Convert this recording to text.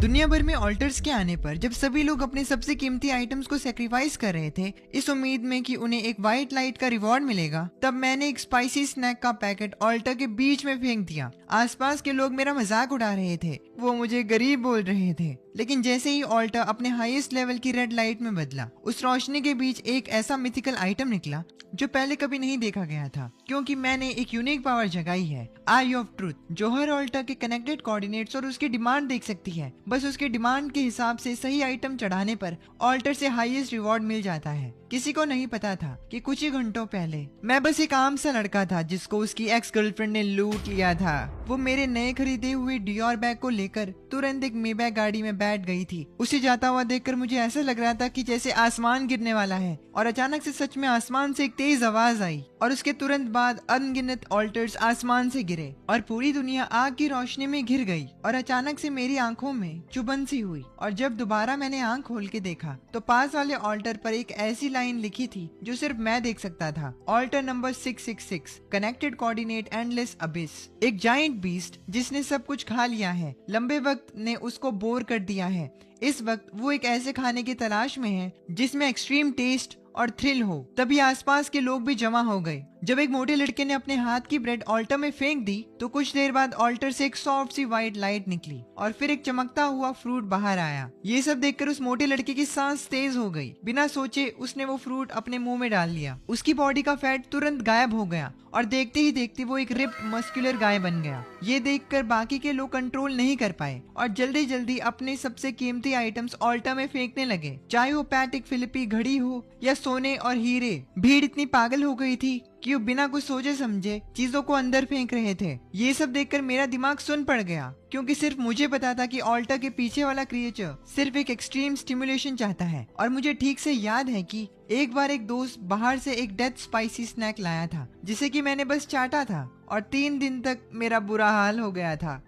दुनिया भर में ऑल्टर्स के आने पर जब सभी लोग अपने सबसे कीमती आइटम्स को सेक्रीफाइस कर रहे थे इस उम्मीद में कि उन्हें एक व्हाइट लाइट का रिवॉर्ड मिलेगा, तब मैंने एक स्पाइसी स्नैक का पैकेट ऑल्टर के बीच में फेंक दिया। आसपास के लोग मेरा मजाक उड़ा रहे थे, वो मुझे गरीब बोल रहे थे, लेकिन जैसे ही ऑल्टर अपने हाईएस्ट लेवल की रेड लाइट में बदला, उस रोशनी के बीच एक ऐसा मिथिकल आइटम निकला जो पहले कभी नहीं देखा गया था, क्योंकि मैंने एक यूनिक पावर जगाई है, आई ऑफ ट्रूथ, जो हर ऑल्टर के कनेक्टेड कोऑर्डिनेट्स और उसकी डिमांड देख सकती है। बस उसके डिमांड के हिसाब से सही आइटम चढ़ाने पर ऑल्टर से हाईएस्ट रिवॉर्ड मिल जाता है। किसी को नहीं पता था कि कुछ ही घंटों पहले मैं बस एक आम सा लड़का था जिसको उसकी एक्स गर्लफ्रेंड ने लूट लिया था। वो मेरे नए खरीदे हुए डियोर बैग को लेकर तुरंत एक मेबैग गाड़ी में बैठ गई थी। उसे जाता हुआ देखकर मुझे ऐसा लग रहा था कि जैसे आसमान गिरने वाला है, और अचानक से सच में आसमान से एक तेज आवाज आई और उसके तुरंत बाद अनगिनत ऑल्टर्स आसमान से गिरे और पूरी दुनिया आग की रोशनी में घिर गई। और अचानक से मेरी आंखों में चुभन सी हुई, और जब दोबारा मैंने आंख खोल के देखा तो पास वाले ऑल्टर पर एक ऐसी लाइन लिखी थी जो सिर्फ मैं देख सकता था। Alter number 666, connected coordinate endless abyss. एक जाइंट बीस्ट जिसने सब कुछ खा लिया है, लंबे वक्त ने उसको बोर कर दिया है। इस वक्त वो एक ऐसे खाने की तलाश में है जिसमें एक्सट्रीम टेस्ट और थ्रिल हो। तभी आसपास के लोग भी जमा हो गए। जब एक मोटे लड़के ने अपने हाथ की ब्रेड ऑल्टर में फेंक दी तो कुछ देर बाद ऑल्टर से एक सॉफ्ट सी व्हाइट लाइट निकली और फिर एक चमकता हुआ फ्रूट बाहर आया। ये सब देखकर उस मोटे लड़के की सांस तेज हो गई। बिना सोचे उसने वो फ्रूट अपने मुंह में डाल लिया। उसकी बॉडी का फैट तुरंत गायब हो गया और देखते ही देखते वो एक रिप्ड मस्कुलर गाय बन गया। ये देखकर बाकी के लोग कंट्रोल नहीं कर पाए और जल्दी जल्दी अपने सबसे कीमती आइटम्स ऑल्टर में फेंकने लगे, चाहे वो पैटिक फिलिपी घड़ी हो या सोने और हीरे। भीड़ इतनी पागल हो गई थी कि वो बिना कुछ सोचे समझे चीजों को अंदर फेंक रहे थे। ये सब देखकर मेरा दिमाग सुन पड़ गया, क्योंकि सिर्फ मुझे पता था कि ऑल्टर के पीछे वाला क्रिएचर सिर्फ एक एक्सट्रीम स्टिमुलेशन चाहता है। और मुझे ठीक से याद है कि एक बार एक दोस्त बाहर से एक डेथ स्पाइसी स्नैक लाया था जिसे कि मैंने बस चाटा था और 3 दिन तक मेरा बुरा हाल हो गया था।